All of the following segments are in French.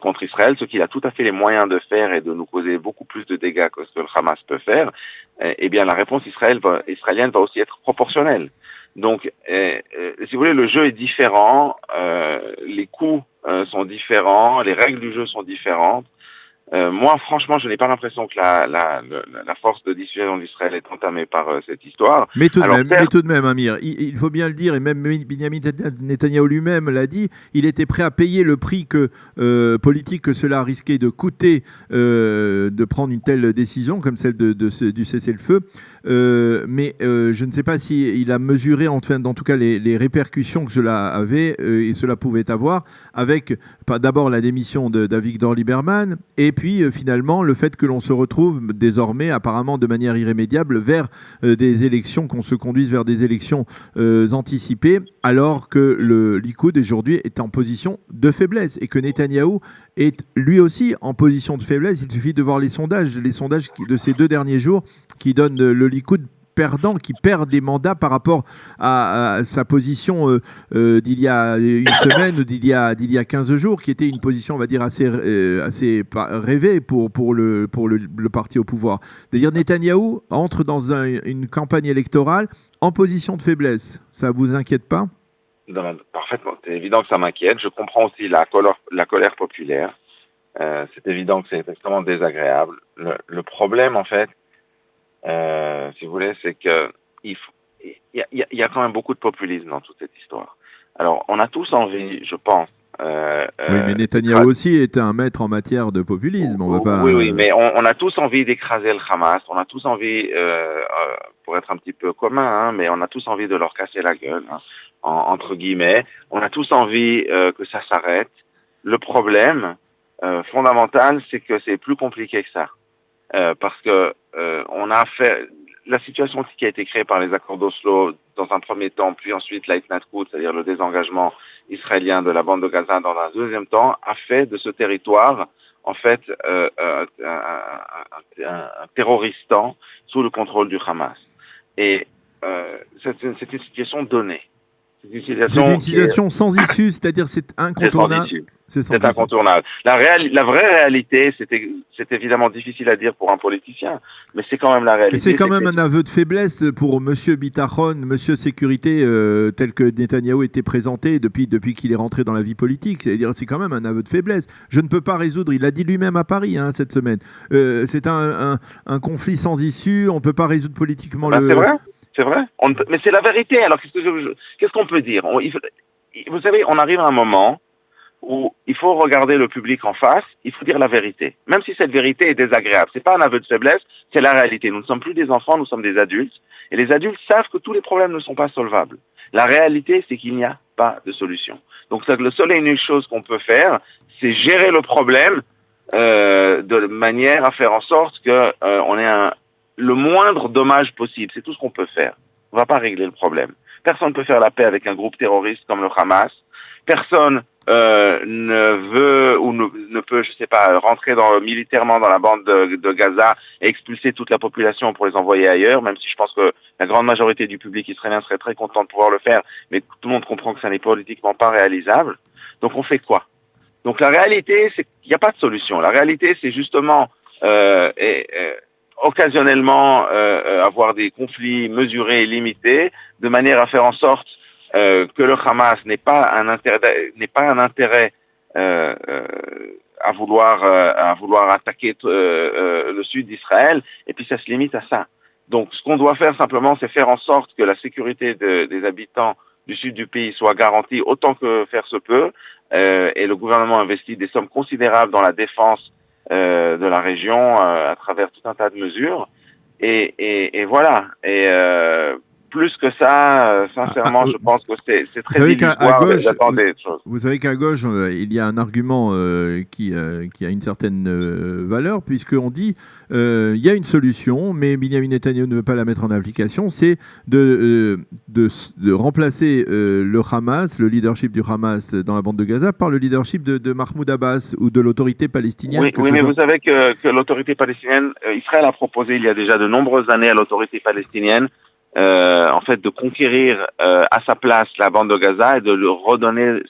contre Israël, ce qu'il a tout à fait les moyens de faire et de nous causer beaucoup plus de dégâts que ce que le Hamas peut faire, eh bien la réponse israélienne va aussi être proportionnelle. Donc, si vous voulez, le jeu est différent, les coups sont différents, les règles du jeu sont différentes. Moi, franchement, je n'ai pas l'impression que la force de dissuasion d'Israël est entamée par cette histoire. Mais tout de même, Amir, il faut bien le dire, et même Benjamin Netanyahou lui-même l'a dit, il était prêt à payer le prix politique que cela risquait de coûter de prendre une telle décision comme celle du cessez-le-feu. Mais je ne sais pas s'il a mesuré, en tout cas, les répercussions que cela avait et cela pouvait avoir avec d'abord la démission d'Avigdor Lieberman et puis finalement le fait que l'on se retrouve désormais apparemment de manière irrémédiable vers des élections, qu'on se conduise vers des élections anticipées, alors que le Likoud aujourd'hui est en position de faiblesse et que Netanyahou est lui aussi en position de faiblesse. Il suffit de voir les sondages de ces 2 derniers jours qui donnent le Likoud perdant, qui perd des mandats par rapport à sa position d'il y a une semaine ou d'il y a 15 jours, qui était une position, on va dire, assez rêvée pour le parti au pouvoir. C'est-à-dire Netanyahou entre dans une campagne électorale en position de faiblesse. Ça ne vous inquiète pas ? Non, parfaitement. C'est évident que ça m'inquiète. Je comprends aussi la colère populaire. C'est évident que c'est extrêmement désagréable. Le problème, en fait, si vous voulez, c'est que il y a quand même beaucoup de populisme dans toute cette histoire. Alors, on a tous envie, je pense. Oui, mais Netanyahou aussi était un maître en matière de populisme. On veut pas. Oui, mais on a tous envie d'écraser le Hamas. On a tous envie, pour être un petit peu commun, mais on a tous envie de leur casser la gueule, entre guillemets. On a tous envie que ça s'arrête. Le problème fondamental, c'est que c'est plus compliqué que ça. Parce que on a fait la situation qui a été créée par les accords d'Oslo dans un premier temps, puis ensuite l'Aitnatkout, c'est-à-dire le désengagement israélien de la bande de Gaza dans un deuxième temps, a fait de ce territoire en fait un terroristan sous le contrôle du Hamas. Et c'est une situation donnée. C'est une situation sans issue, c'est-à-dire c'est incontournable. C'est incontournable. La vraie réalité, c'est évidemment difficile à dire pour un politicien, mais c'est quand même la réalité. Et c'est quand même un aveu de faiblesse pour Monsieur Bitachon, Monsieur Sécurité, tel que Netanyahou était présenté depuis qu'il est rentré dans la vie politique. C'est-à-dire, c'est quand même un aveu de faiblesse. Je ne peux pas résoudre, il l'a dit lui-même à Paris cette semaine, c'est un conflit sans issue, on ne peut pas résoudre politiquement C'est vrai. Mais c'est la vérité. Alors, qu'est-ce qu'on peut dire? Vous savez, on arrive à un moment où il faut regarder le public en face, il faut dire la vérité. Même si cette vérité est désagréable. C'est pas un aveu de faiblesse, c'est la réalité. Nous ne sommes plus des enfants, nous sommes des adultes. Et les adultes savent que tous les problèmes ne sont pas solvables. La réalité, c'est qu'il n'y a pas de solution. Donc, la seule et unique chose qu'on peut faire, c'est gérer le problème de manière à faire en sorte que on ait le moindre dommage possible. C'est tout ce qu'on peut faire. On ne va pas régler le problème. Personne ne peut faire la paix avec un groupe terroriste comme le Hamas. Personne ne veut ou ne peut, je sais pas, rentrer militairement dans la bande de Gaza et expulser toute la population pour les envoyer ailleurs, même si je pense que la grande majorité du public israélien serait très content de pouvoir le faire, mais tout le monde comprend que ça n'est politiquement pas réalisable. Donc on fait quoi? Donc la réalité, c'est qu'il n'y a pas de solution. La réalité, c'est justement occasionnellement avoir des conflits mesurés et limités, de manière à faire en sorte que le Hamas n'ait pas un intérêt à vouloir attaquer le sud d'Israël, et puis ça se limite à ça. Donc ce qu'on doit faire simplement, c'est faire en sorte que la sécurité des habitants du sud du pays soit garantie autant que faire se peut, et le gouvernement investit des sommes considérables dans la défense de la région à travers tout un tas de mesures, et voilà. Et plus que ça, sincèrement, je pense que c'est très illusoire d'attendre des choses. Vous savez qu'à gauche, il y a un argument qui a une certaine valeur, puisqu'on dit il y a une solution, mais Benjamin Netanyahou ne veut pas la mettre en application, c'est de remplacer le Hamas, le leadership du Hamas dans la bande de Gaza, par le leadership de Mahmoud Abbas ou de l'autorité palestinienne. Oui, mais vous savez que l'autorité palestinienne, Israël a proposé il y a déjà de nombreuses années à l'autorité palestinienne en fait, de conquérir à sa place la bande de Gaza et de le redonner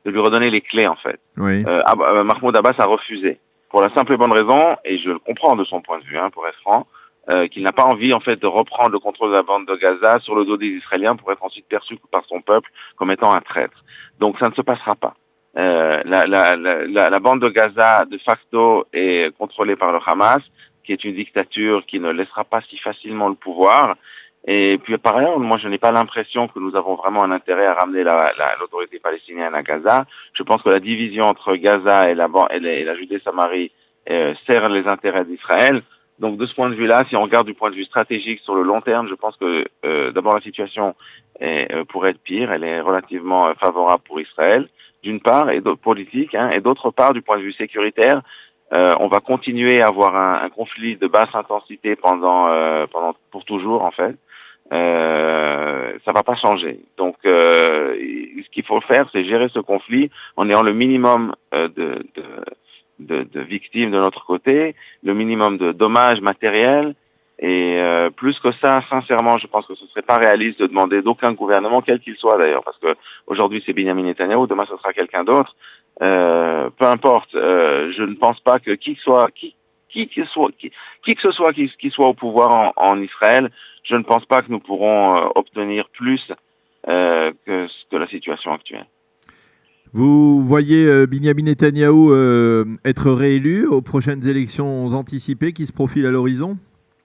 de lui redonner les clés, en fait. Oui. Mahmoud Abbas a refusé. Pour la simple et bonne raison, et je le comprends de son point de vue, pour être franc, qu'il n'a pas envie, en fait, de reprendre le contrôle de la bande de Gaza sur le dos des Israéliens pour être ensuite perçu par son peuple comme étant un traître. Donc, ça ne se passera pas. La bande de Gaza, de facto, est contrôlée par le Hamas, qui est une dictature qui ne laissera pas si facilement le pouvoir. Et puis, par ailleurs, moi, je n'ai pas l'impression que nous avons vraiment un intérêt à ramener l'autorité palestinienne à Gaza. Je pense que la division entre Gaza et la Judée-Samarie sert les intérêts d'Israël. Donc, de ce point de vue-là, si on regarde du point de vue stratégique sur le long terme, je pense que d'abord la situation pourrait être pire. Elle est relativement favorable pour Israël, d'une part, et politique, et d'autre part, du point de vue sécuritaire, on va continuer à avoir un conflit de basse intensité pour toujours, en fait. Ça va pas changer. Donc, ce qu'il faut faire, c'est gérer ce conflit en ayant le minimum de victimes de notre côté, le minimum de dommages matériels, et plus que ça, sincèrement, je pense que ce serait pas réaliste de demander d'aucun gouvernement, quel qu'il soit d'ailleurs, parce que aujourd'hui c'est Benjamin Netanyahu, demain ce sera quelqu'un d'autre. Peu importe, je ne pense pas que qui que ce soit qui soit au pouvoir en Israël, je ne pense pas que nous pourrons obtenir plus que la situation actuelle. Vous voyez Benjamin Netanyahou être réélu aux prochaines élections anticipées qui se profilent à l'horizon?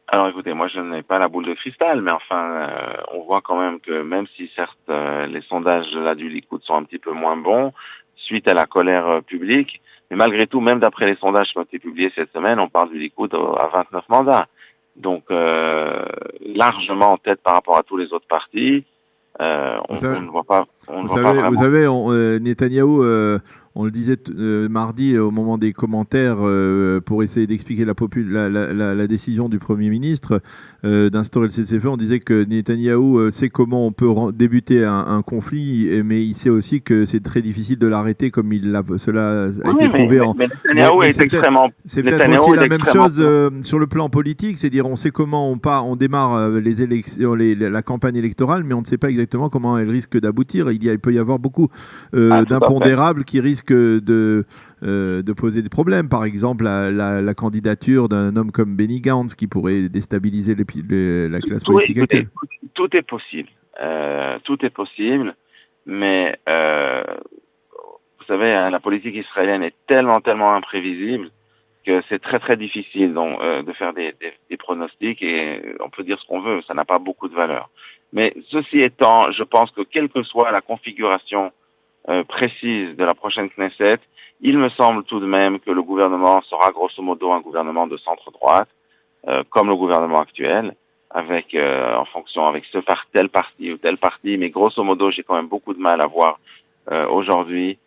Alors écoutez, moi je n'ai pas la boule de cristal, mais enfin, on voit quand même que même si certes les sondages du Likoud sont un petit peu moins bons, suite à la colère publique, mais malgré tout, même d'après les sondages qui ont été publiés cette semaine, on parle du Likoud à 29 mandats. Donc largement en tête par rapport à tous les autres partis. On ne voit pas. Vous savez, Netanyahou, on le disait mardi au moment des commentaires pour essayer d'expliquer la décision du Premier ministre d'instaurer le cessez-le-feu. On disait que Netanyahou sait comment on peut débuter un conflit, mais il sait aussi que c'est très difficile de l'arrêter, comme cela a été prouvé. Mais Netanyahou est extrêmement. C'est peut-être aussi la même chose sur le plan politique, c'est-à-dire on sait comment on démarre les élections, la campagne électorale, mais on ne sait pas exactement comment elle risque d'aboutir. Il peut y avoir beaucoup d'impondérables qui risquent de poser des problèmes. Par exemple, la candidature d'un homme comme Benny Gantz qui pourrait déstabiliser la classe politique actuelle. Tout est possible. Tout est possible, mais vous savez, la politique israélienne est tellement imprévisible que c'est très difficile de faire des pronostics, et on peut dire ce qu'on veut, ça n'a pas beaucoup de valeur. Mais ceci étant, je pense que quelle que soit la configuration précise de la prochaine Knesset, il me semble tout de même que le gouvernement sera grosso modo un gouvernement de centre-droite, comme le gouvernement actuel, avec tel parti ou tel parti, mais grosso modo, j'ai quand même beaucoup de mal à voir aujourd'hui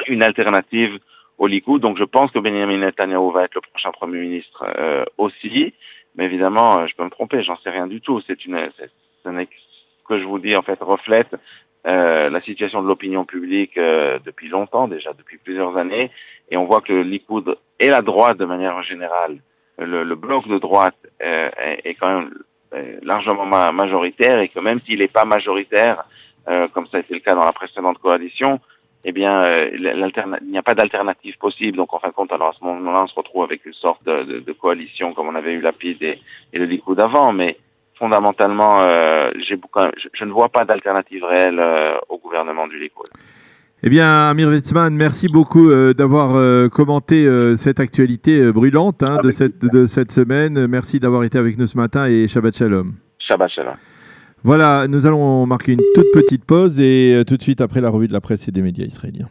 une alternative au Likoud. Donc je pense que Benjamin Netanyahou va être le prochain Premier ministre aussi, mais évidemment, je peux me tromper, j'en sais rien du tout. Ce que je vous dis en fait reflète la situation de l'opinion publique depuis longtemps, déjà depuis plusieurs années, et on voit que le Likoud et la droite de manière générale, le bloc de droite est quand même largement majoritaire, et que même s'il n'est pas majoritaire, comme ça a été le cas dans la précédente coalition, eh bien, il n'y a pas d'alternative possible. Donc, en fin de compte, alors à ce moment-là, on se retrouve avec une sorte de coalition comme on avait eu Lapid et le Likoud avant, mais fondamentalement, je ne vois pas d'alternative réelle au gouvernement du Likoud. Eh bien, Amir Wetzman, merci beaucoup d'avoir commenté cette actualité brûlante de cette semaine. Merci d'avoir été avec nous ce matin, et Shabbat Shalom. Shabbat Shalom. Voilà, nous allons marquer une toute petite pause, et tout de suite après la revue de la presse et des médias israéliens.